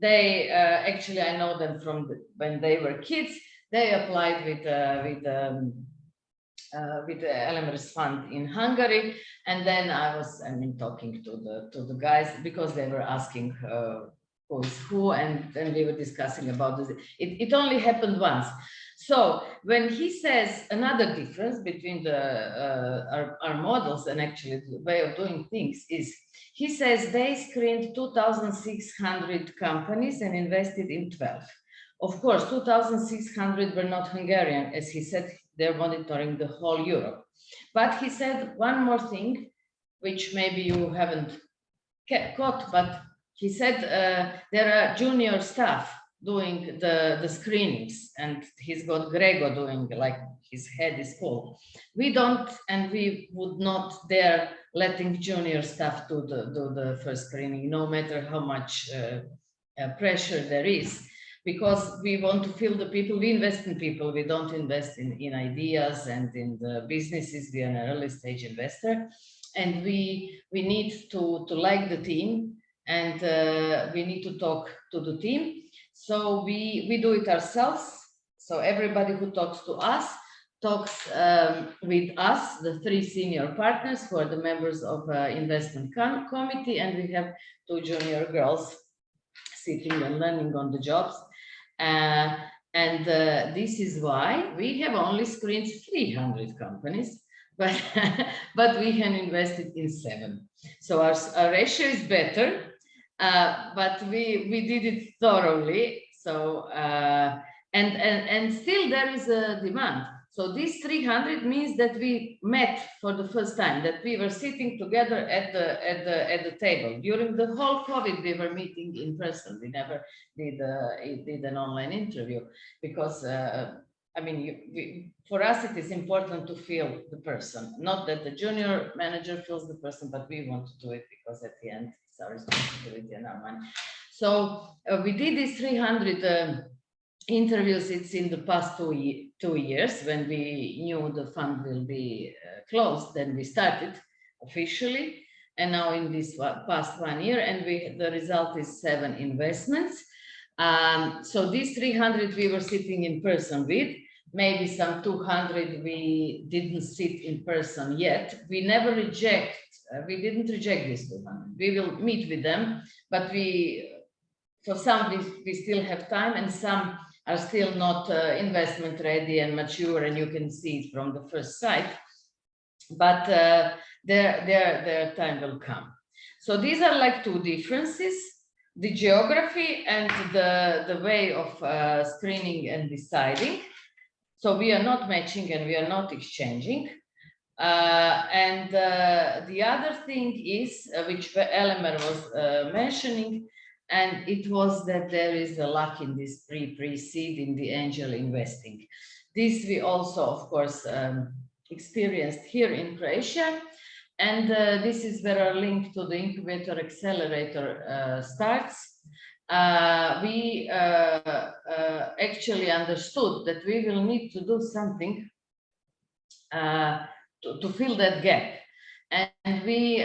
They actually, I know them from when they were kids. They applied with the Elemér Fund in Hungary, and then I was, talking to the guys, because they were asking who is who, and then we were discussing about this. It only happened once. So when he says another difference between our models and actually the way of doing things is, he says they screened 2,600 companies and invested in 12. Of course, 2,600 were not Hungarian, as he said. They're monitoring the whole Europe. But he said one more thing, which maybe you haven't caught, but he said there are junior staff doing the screenings, and he's got Grego doing, like, his head is full. We don't, and we would not dare letting junior staff do the first screening, no matter how much pressure there is, because we want to fill the people. We invest in people, we don't invest in ideas and in the businesses. We are an early stage investor, and we need to like the team, and we need to talk to the team. So we do it ourselves. So everybody who talks to us talks with us, the 3 senior partners who are the members of investment committee, and we have 2 junior girls sitting and learning on the jobs. And this is why we have only screened 300 companies, but we have invested in 7. So our ratio is better. But we did it thoroughly. So and still there is a demand. So this 300 means that we met for the first time, that we were sitting together at the table. During the whole COVID, we were meeting in person. We never did an online interview, because I mean, for us, it is important to feel the person, not that the junior manager feels the person, but we want to do it because at the end, it's our responsibility and our money. So we did these 300 interviews. It's in the past 2 years when we knew the fund will be closed. Then we started officially, and now in this past 1 year, and the result is 7 investments. So these 300 we were sitting in person with. Maybe some 200 we didn't sit in person yet. We never reject. We didn't reject these 200. We will meet with them, but for some we still have time, and some are still not investment ready and mature, and you can see it from the first sight. But their time will come. So these are like 2 differences: the geography and the way of screening and deciding. So we are not matching and we are not exchanging. And the other thing is, which Elemér was mentioning, and it was that there is a lack in this pre-seed in the angel investing. This we also, of course, experienced here in Croatia. And this is where our link to the incubator accelerator starts. We actually understood that we will need to do something to fill that gap. And we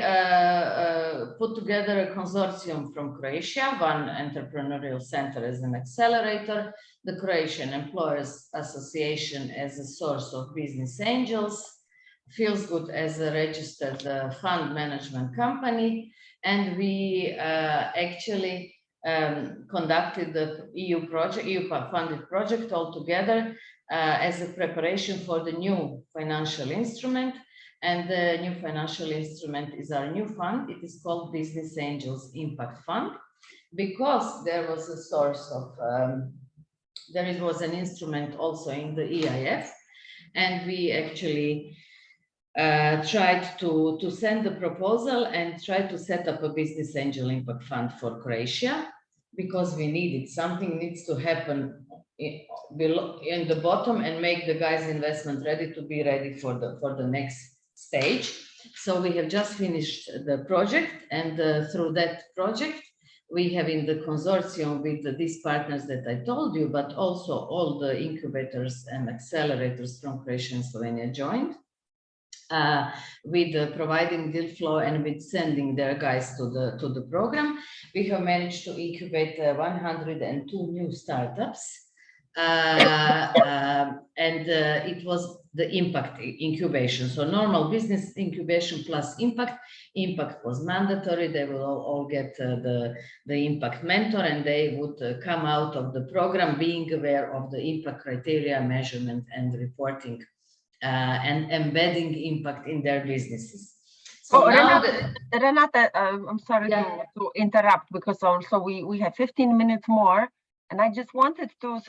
put together a consortium from Croatia, one entrepreneurial center as an accelerator, the Croatian Employers Association as a source of business angels, FeelsGood as a registered fund management company, and we actually conducted the EU funded project altogether as a preparation for the new financial instrument. And the new financial instrument is our new fund. It is called Business Angels Impact Fund, because there was a source of, there was an instrument also in the EIF, and we actually tried to send the proposal and try to set up a Business Angel Impact Fund for Croatia, because we needed, something needs to happen in the bottom and make the guys' investment ready to be ready for the next stage. So we have just finished the project, and through that project we have in the consortium with these partners that I told you, but also all the incubators and accelerators from Croatia and Slovenia joined, with providing deal flow and with sending their guys to the program. We have managed to incubate 102 new startups. And it was the impact incubation. So normal business incubation plus impact. Impact was mandatory. They will all get the impact mentor, and they would come out of the program being aware of the impact criteria, measurement and reporting, and embedding impact in their businesses. So Renata, I'm sorry to interrupt, because also we have 15 minutes more. And I just wanted to,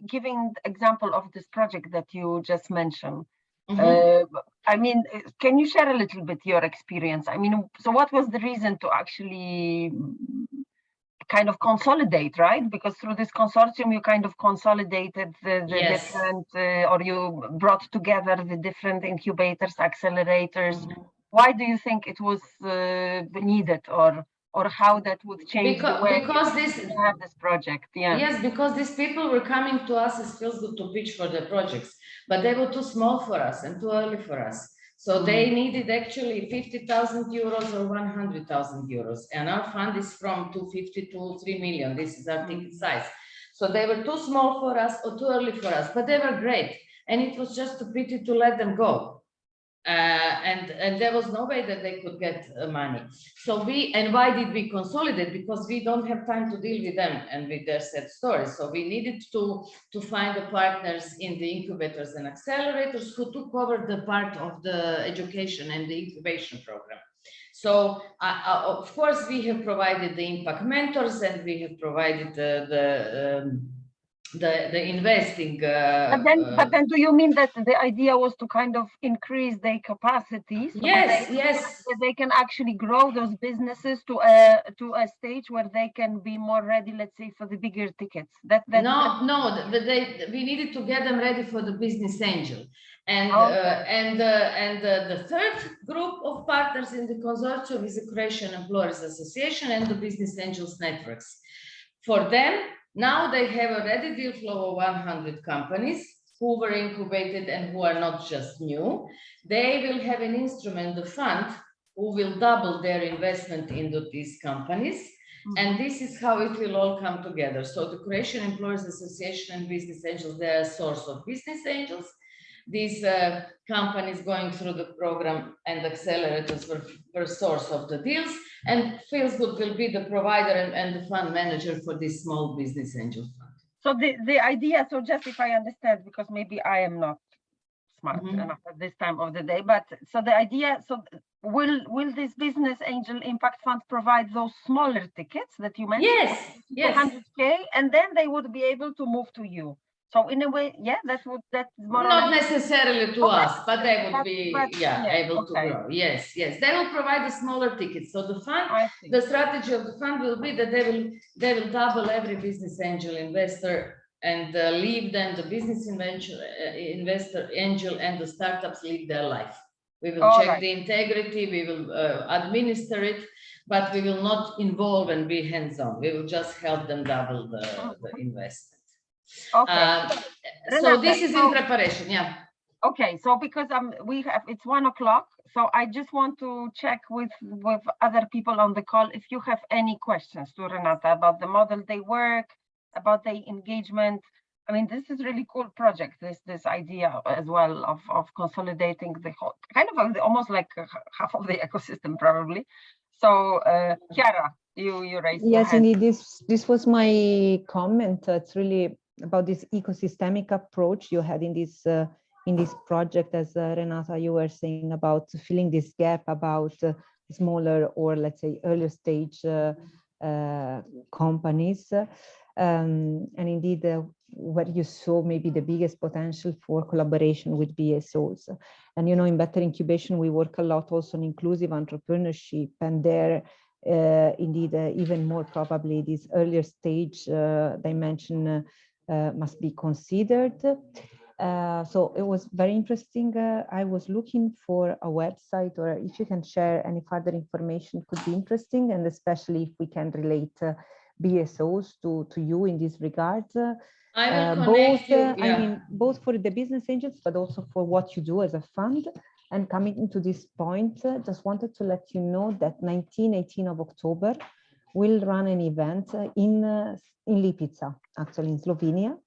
giving the example of this project that you just mentioned, I mean, can you share a little bit your experience? I mean, so what was the reason to actually kind of consolidate, right? Because through this consortium, you kind of consolidated the different, or you brought together the different incubators, accelerators. Why do you think it was needed, or how that would change the way you have this project? Yes, because these people were coming to us as FeelsGood to pitch for their projects, but they were too small for us and too early for us. So they needed actually 50,000 euros or 100,000 euros. And our fund is from 250 to 3 million. This is our ticket size. So they were too small for us or too early for us, but they were great. And it was just a pity to let them go. And there was no way that they could get money. So and why did we consolidate? Because we don't have time to deal with them and with their sad stories. So we needed to find the partners in the incubators and accelerators who took over the part of the education and the incubation program. So of course we have provided the impact mentors, and we have provided the investing. But then do you mean that the idea was to kind of increase their capacity? So Yes, that yes. they can actually grow those businesses to a stage where they can be more ready, let's say, for the bigger tickets. We needed to get them ready for the business angel. And the third group of partners in the consortium is the Croatian Employers Association and the Business Angels Networks. For them, now they have already deal flow of 100 companies who were incubated and who are not just new. They will have an instrument, the fund, who will double their investment into these companies. And this is how it will all come together. So the Croatian Employers Association and Business Angels, they are a source of business angels. These companies going through the program and accelerators were source of the deals, and FeelsGood will be the provider and the fund manager for this small business angel fund. So the idea, so just if I understand, because maybe I am not smart enough at this time of the day, but so the idea, so will this business angel impact fund provide those smaller tickets that you mentioned? Yes, 200K, and then they would be able to move to you. So in a way, yeah, that's more not necessarily to us, but they would be able to grow. Yes, they will provide the smaller tickets. So the fund, the strategy of the fund will be that they will double every business angel investor and leave them the business investor angel and the startups leave their life. We will check the integrity, we will administer it, but we will not involve and be hands-on. We will just help them double the investment. Okay. So this is in preparation, Okay, so because it's 1 o'clock, so I just want to check with other people on the call if you have any questions to Renata about the model they work, about the engagement. I mean, this is really cool project. This idea as well of consolidating the whole kind of almost like half of the ecosystem probably. So Chiara, you raised your hand. Yes, indeed. This was my comment. It's really about this ecosystemic approach you had in this project, as Renata, you were saying about filling this gap about smaller or let's say earlier stage companies. And indeed, where you saw maybe the biggest potential for collaboration with BSOs. And, you know, in Better Incubation, we work a lot also on inclusive entrepreneurship, and there, indeed, even more probably this earlier stage dimension must be considered. So it was very interesting. I was looking for a website, or if you can share any further information could be interesting, and especially if we can relate BSOs to you in this regard. I will connect you. I mean, both for the business angels, but also for what you do as a fund. And coming into this point, just wanted to let you know that 19-18 of October, we'll run an event in Lipica, actually in Slovenia,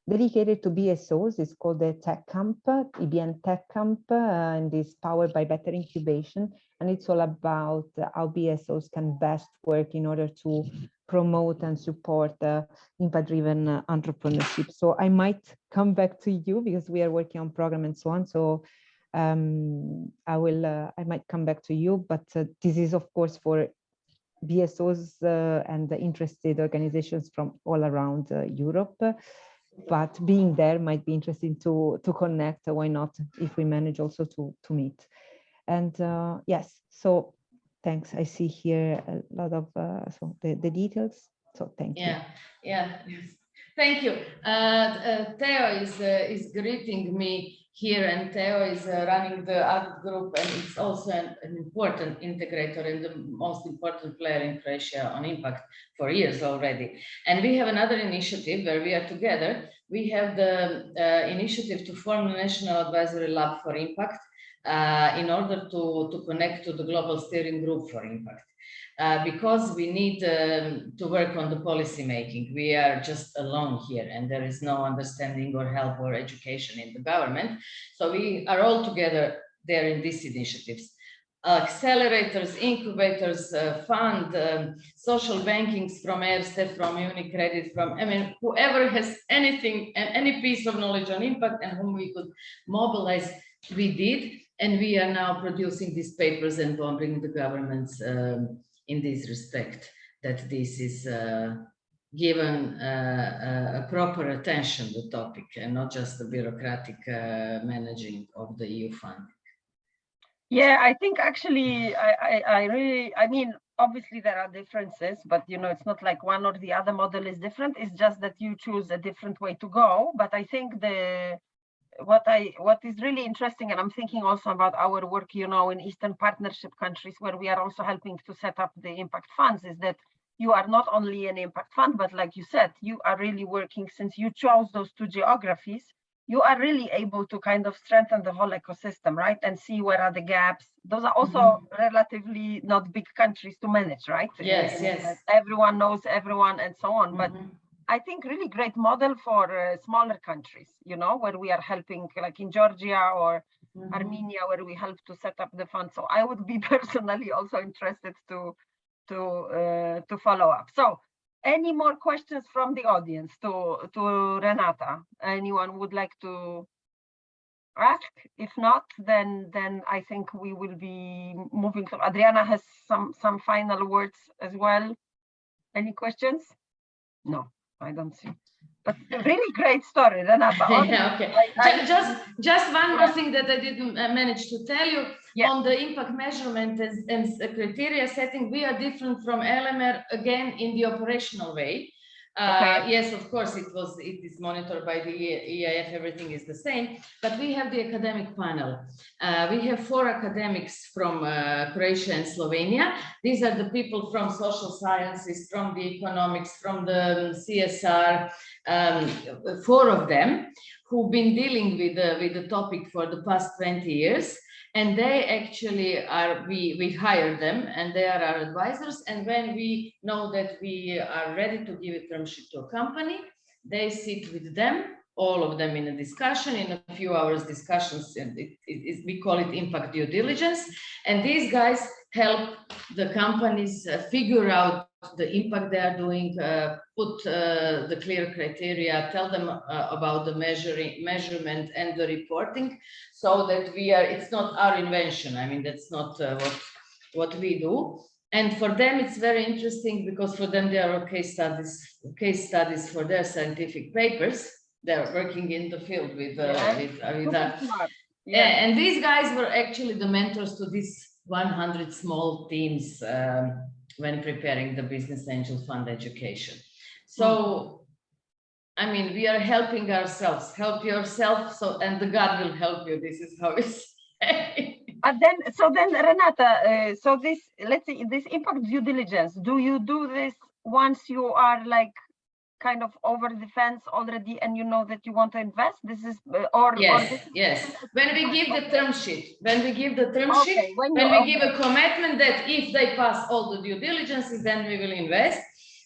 dedicated to BSOs. It's called the Tech Camp, EBN Tech Camp, and is powered by Better Incubation. And it's all about how BSOs can best work in order to promote and support impact-driven entrepreneurship. So I might come back to you because we are working on program and so on. So I might come back to you, but this is of course for BSOs and the interested organizations from all around Europe. But being there might be interesting to connect. Why not, if we manage also to meet. And yes, so thanks. I see here a lot of so the details. So thank you. Yes. Thank you. Theo is greeting me here, and Theo is running the ACT group, and it's also an important integrator and the most important player in Croatia on impact for years already. And we have another initiative where we are together. We have the initiative to form a National Advisory Lab for Impact in order to connect to the Global Steering Group for Impact. Because we need to work on the policy making. We are just alone here, and there is no understanding or help or education in the government. So we are all together there in these initiatives. Accelerators, incubators, fund, social bankings from Erste, from UniCredit, from, I mean, whoever has anything and any piece of knowledge on impact and whom we could mobilize, we did. And we are now producing these papers and bombing the governments in this respect, that this is given a proper attention to the topic and not just the bureaucratic managing of the EU fund. Yeah, I think actually, I mean, obviously there are differences, but you know, it's not like one or the other model is different. It's just that you choose a different way to go. But I think what is really interesting, and I'm thinking also about our work, you know, in Eastern Partnership countries where we are also helping to set up the impact funds, is that you are not only an impact fund, but like you said, you are really working, since you chose those two geographies, you are really able to kind of strengthen the whole ecosystem, right? And see where are the gaps. Those are also relatively not big countries to manage, right? Yes, yes. Everyone knows everyone and so on. But I think really great model for smaller countries, you know, where we are helping, like in Georgia or Armenia, where we help to set up the fund. So I would be personally also interested to follow up. So any more questions from the audience to Renata? Anyone would like to ask? If not, then I think we will be moving to Adriana has some final words as well. Any questions? No, I don't see. But really great story, Renata. Yeah, okay. Just one more thing that I didn't manage to tell you. Yeah. On the impact measurement and criteria setting, we are different from Elemér again in the operational way. Yes, of course, it is monitored by the EIF, everything is the same, but we have the academic panel. We have 4 academics from Croatia and Slovenia. These are the people from social sciences, from the economics, from the CSR, 4 of them who've been dealing with the topic for the past 20 years. And they actually are, we hire them and they are our advisors. And when we know that we are ready to give a term sheet to a company, they sit with them, all of them in a discussion, in a few hours discussions, and we call it impact due diligence. And these guys help the companies figure out the impact they are doing, put the clear criteria, tell them about the measurement and the reporting, so that it's not our invention. I mean, that's not what we do. And for them, it's very interesting because for them, there are case studies for their scientific papers. They're working in the field with that. Yeah. And these guys were actually the mentors to these 100 small teams when preparing the business angel fund education. So, I mean, we are helping ourselves. Help yourself, and the God will help you. This is how it's. And then Renata, so this, let's say, this impact due diligence, do you do this once you are like kind of over the fence already and you know that you want to invest? This is yes. When we give the term sheet, when we give a commitment that if they pass all the due diligences, then we will invest.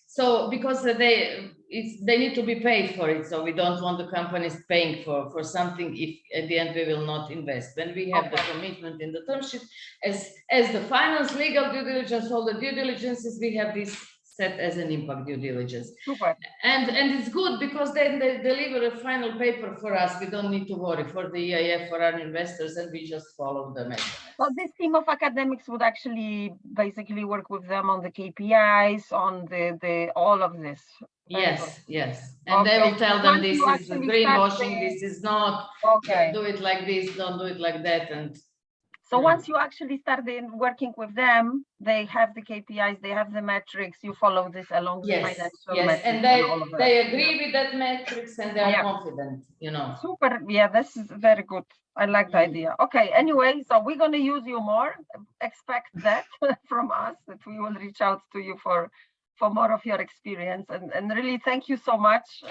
So because they need to be paid for it, so we don't want the companies paying for something if at the end we will not invest. When we have the commitment in the term sheet, as the finance, legal due diligence, all the due diligences, we have this set as an impact due diligence. Super. And it's good because then they deliver a final paper for us. We don't need to worry for the EIF, for our investors, and we just follow the measurements. So this team of academics would actually basically work with them on the KPIs, on the all of this. Yes. And they will tell them this is greenwashing, this is not, do it like this, don't do it like that. And so once you actually start working with them, they have the KPIs, they have the metrics, you follow this along the financial metrics. And they agree with that metrics and they are confident, you know. Super, this is very good. I like the idea. Okay, anyway, so we're going to use you more. Expect that from us, that we will reach out to you for more of your experience. And really, thank you so much,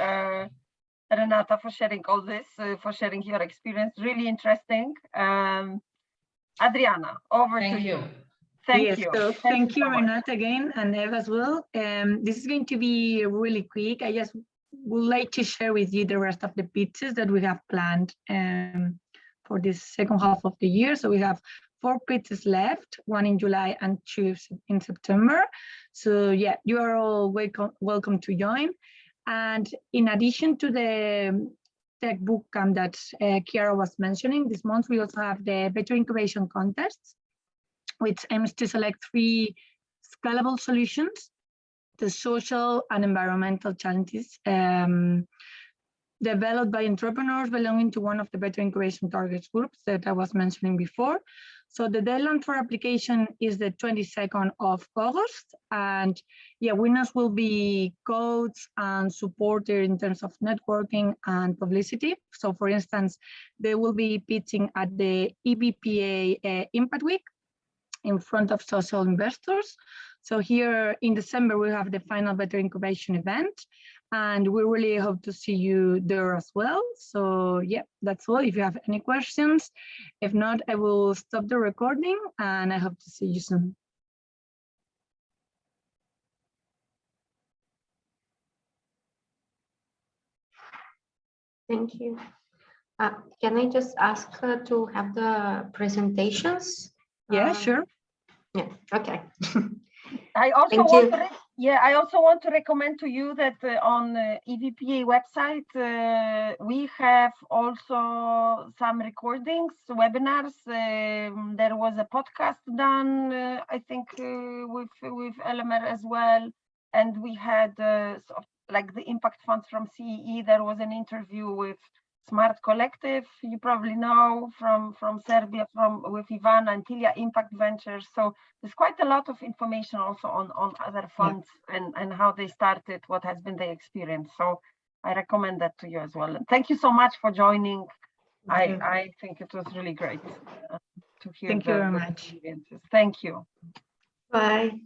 Renata, for sharing all this, for sharing your experience. Really interesting. Adriana, over to you. Thank you. So thank you, Renata, again, and Eva as well. This is going to be really quick. I just would like to share with you the rest of the pitches that we have planned for this second half of the year. So we have 4 pitches left, 1 in July and 2 in September. So yeah, you are all welcome to join. And in addition to the tech bootcamp that Chiara was mentioning, this month we also have the Better Incubation Contest, which aims to select 3 scalable solutions the social and environmental challenges developed by entrepreneurs belonging to one of the Better Incubation Targets groups that I was mentioning before. So the deadline for application is the 22nd of August. And yeah, winners will be coached and supported in terms of networking and publicity. So for instance, they will be pitching at the EBPA Impact Week in front of social investors. So here in December, we have the final Better Incubation event, and we really hope to see you there as well. So yeah, that's all. If you have any questions, if not, I will stop the recording, and I hope to see you soon. Thank you. Can I just ask to have the presentations? Yeah, sure. Yeah, okay. I also Thank want you. to I also want to recommend to you that on EVPA website we have also some recordings, webinars. There was a podcast done, I think, with Elemér as well, and we had like the impact funds from CEE. There was an interview with Smart Collective, you probably know from Serbia, with Ivana and Tilia Impact Ventures. So there's quite a lot of information also on other funds and how they started, what has been their experience. So I recommend that to you as well. And thank you so much for joining. I think it was really great to hear. Thank you very much. Experiences. Thank you. Bye. Thanks.